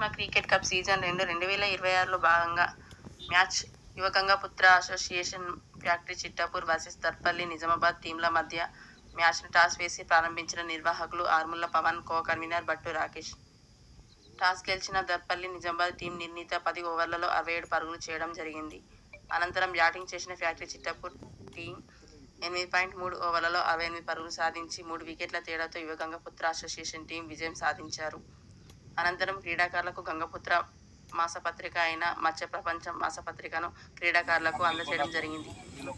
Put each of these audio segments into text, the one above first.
Bhishma cricket cup season 2 2026లో భాగంగా match Yuva Gangaputra association factory Chittapur versus Darpalli Nizamabad టీంల మధ్య మ్యాచ్ను టాస్ వేసి ప్రారంభించిన నిర్వాహకులు Armulla Pavan, co convener Bhattu Rakesh. Toss గెలిచిన దర్పల్లి నిజామాబాద్ టీం నిర్ణీత 10 ఓవర్లలో 67 పరుగులు చేయడం జరిగింది. అనంతరం బ్యాటింగ్ చేసిన ఫ్యాక్టరీ చిట్టాపూర్ టీం 8.3 ఓవర్లలో 68 పరుగులు సాధించి 3 వికెట్ల తేడాతో యువ గంగపుత్ర అసోసియేషన్ టీం విజయం సాధించారు. అనంతరం క్రీడాకారులకు గంగపుత్ర మాసపత్రిక అయిన మత్స్య ప్రపంచం మాసపత్రికను క్రీడాకారులకు అందజేయడం జరిగింది.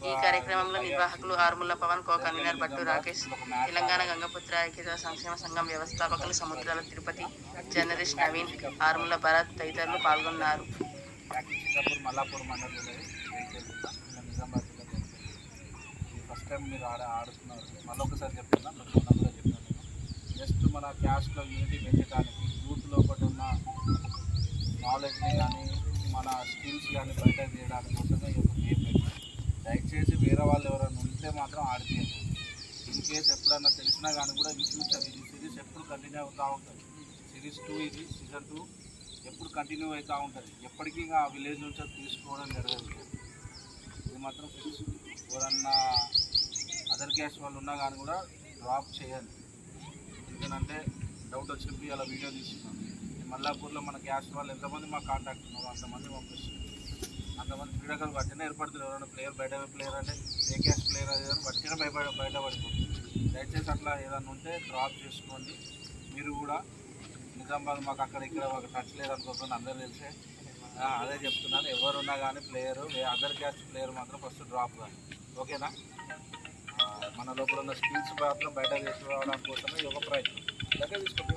ఈ కార్యక్రమంలో నిర్వాహకులు ఆర్ముళ్ల పవన్, కో కన్వీనర్ భట్టు రాకేష్, తెలంగాణ గంగపుత్ర ఐక్యతా సంక్షేమ సంఘం వ్యవస్థాపకులు సముద్రాల తిరుపతి, జర్నలిస్ట్ నవీన్, ఆర్ముళ్ల భరత్ తదితరులు పాల్గొన్నారు. ఫస్ట్ టైం మీరు ఆడుతున్నారు, మళ్ళీ ఒకసారి చెప్తున్నా, జస్ట్ మన క్యాస్ట్లో యూనిటీ పెంచడానికి, యూత్లో ఒకటి ఉన్న నాలెడ్జ్ని కానీ మన స్కిల్స్ కానీ బయట తీయడానికి కోసమే ఈ యొక్క గేమ్ పెట్టారు. దయచేసి వేరే వాళ్ళు ఎవరైనా ఉంటే మాత్రం ఆడిపోయారు. ఇన్ కేసు ఎప్పుడన్నా తెలిసినా కానీ కూడా ఇన్ ఫ్యూచర్ ఇది సిరీస్ ఎప్పుడు కంటిన్యూ అవుతూ ఉంటుంది. సిరీస్ 2 ఇది సీజన్ 2 ఎప్పుడు కంటిన్యూ అవుతూ ఉంటుంది. ఎప్పటికీ ఆ విలేజ్ నుంచి అది తీసుకోవడం జరగదు. ఇది మాత్రం ఫిక్స్. ఎవరన్నా అదర్ క్యాస్ట్ వాళ్ళు ఉన్నా కానీ కూడా డ్రాప్ చేయండి. ఎందుకంటే డౌట్ వచ్చినప్పుడు అలా వీడియో తీసుకున్నాను. మల్లాపూర్లో మన క్యాస్ట్ వాళ్ళు ఎంతమంది మాకు కాంటాక్ట్ ఉన్నారో అంతమంది పంపిస్తున్నారు. అంతమంది క్రీడాకారులు బట్టినే ఏర్పడుతున్నారు. ఎవరైనా ప్లేయర్ బయట ప్లేయర్ అంటే ఏ క్యాస్ట్ ప్లేయర్ అది బట్టినే బయటపడిపోతుంది. దయచేసి అట్లా ఏదన్నా ఉంటే డ్రాప్ చేసుకోండి. మీరు కూడా నిజామాబాద్ మాకు అక్కడ ఇక్కడ మాకు టచ్ లేదనుకోకుండా అందరూ తెలిసే అదే చెప్తున్నాను. ఎవరున్నా కానీ ప్లేయరు అదర్ క్యాస్ట్ ప్లేయర్ మాత్రం ఫస్ట్ డ్రాప్ కానీ, ఓకేనా? మన లోపల ఉన్న స్కిల్స్ మాత్రం బయట తీసుకురావడానికి కోసమే ఈ ఒక ప్రయత్నం. దగ్గర తీసుకుంటే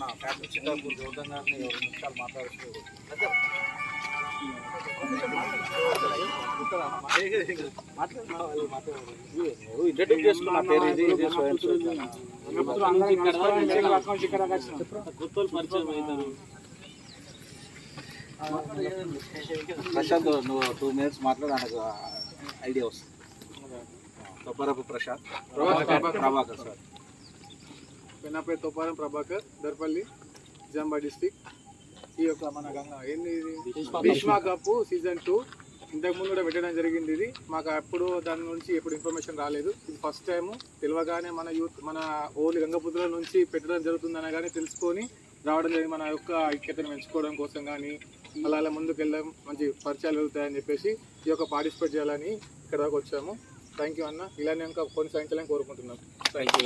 మన ఫ్యాక్టరీ చిట్టాపూర్ గౌతమ్ గారిని 2 నిమిషాలు మాట్లాడుతూ ఇంట్రడ్యూస్ చేసుకున్న పేరు ఇది ప్రశాంత్, నువ్వు 2 మినిట్స్ మాట్లాడి నాకు ఐడియా వస్తుంది. తొప్పరపు ప్రశాంత్ ప్రభాకర్ సార్. నా పేరు తొప్పారం ప్రభాకర్, దర్పల్లి, నిజామాబాద్ డిస్టిక్. ఈ యొక్క మన ఏంది భీష్మ కప్ సీజన్ 2 ఇంతకుముందు కూడా పెట్టడం జరిగింది. ఇది మాకు అప్పుడు దాని నుంచి ఎప్పుడు ఇన్ఫర్మేషన్ రాలేదు. ఇది ఫస్ట్ టైము తెలియగానే మన యూత్ మన ఓన్లీ గంగపుత్రుల నుంచి పెట్టడం జరుగుతుందనే కానీ తెలుసుకొని రావడం జరిగింది. మన యొక్క ఐక్యతను పెంచుకోవడం కోసం కానీ అలా ముందుకు వెళ్ళడం, మంచి పరిచయాలు వెళ్తాయని చెప్పేసి ఈ యొక్క పార్టిసిపేట్ చేయాలని ఇక్కడ దాకా వచ్చాము. థ్యాంక్ యూ అన్న. ఇలానే ఇంకా కొనసాగించాలని కోరుకుంటున్నాం. Thank you.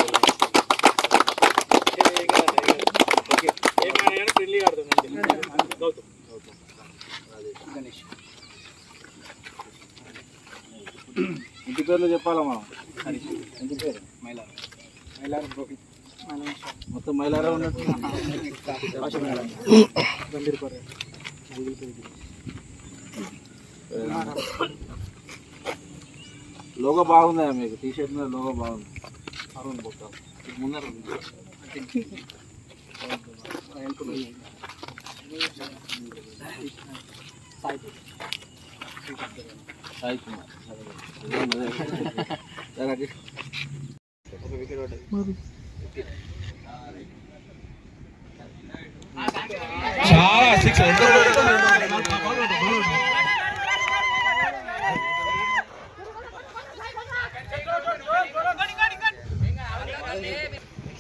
ఇంటి పేర్లు చెప్పాలా మనం? ఇంటి పేరు మొత్తం మైలారా ఉన్నట్టు. లోగో బాగుందా మీకు? టీషర్ట్ మీద లోగో బాగుంది. ముందర సాయి కుమార్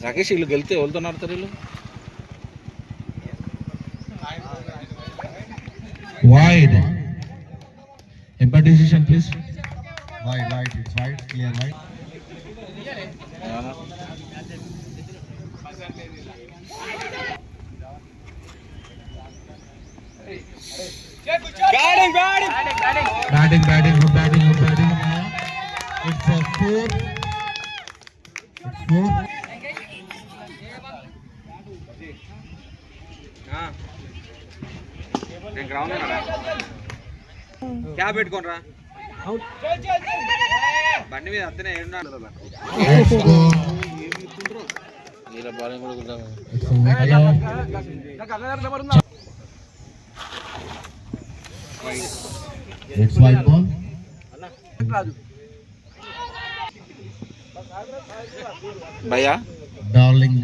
రాకేష్, వీళ్ళు గెలితే ఎవరితో ఆడతారు వీళ్ళు? Wide. Empire decision, please. Wide. It's wide. Clear wide. Batting. Good batting. It's a 4. क्या పెట్టుకోనరా బండి మీద అత్తనే It's white ball. భయ్యా Darling.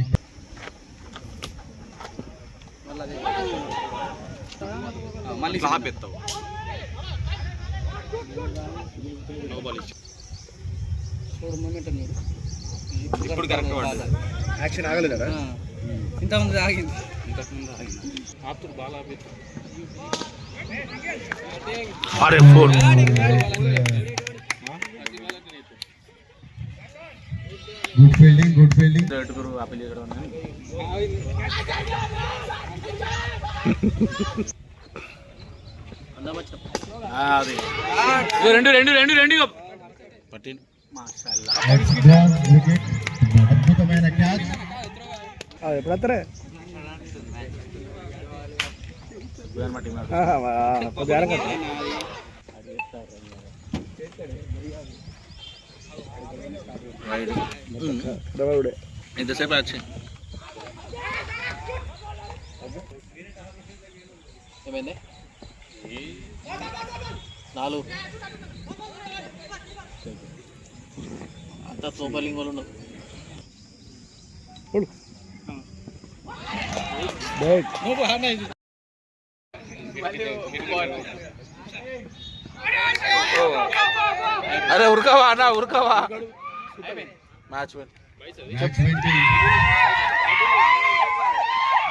మళ్ళీ ఆపెత్తావు ఇప్పుడు కరెక్ట్ పడ్డది. యాక్షన్ ఆగలేదు కదా ఇంతకుముందు ఆగింది ఆపుతుడు బాగా ఆపేస్తాడు. Good fielding, good fielding. రెండు రెండు రెండు రెండు పట్టింది మాషాల్లా. Let's go wicket. అద్భుతమైన క్యాచ్. ఎప్పుడు వస్తారే ఎంతసేపు వచ్చి ఏమైంది 4 అంతా సూపర్లింగ్ వాళ్ళు ఉండవు. అరే ఉరకవా అన్న ఉరకవా match Match 20.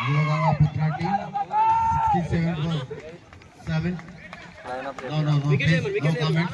Yuvaganga Putra team 67 for 7. No, please, no comment.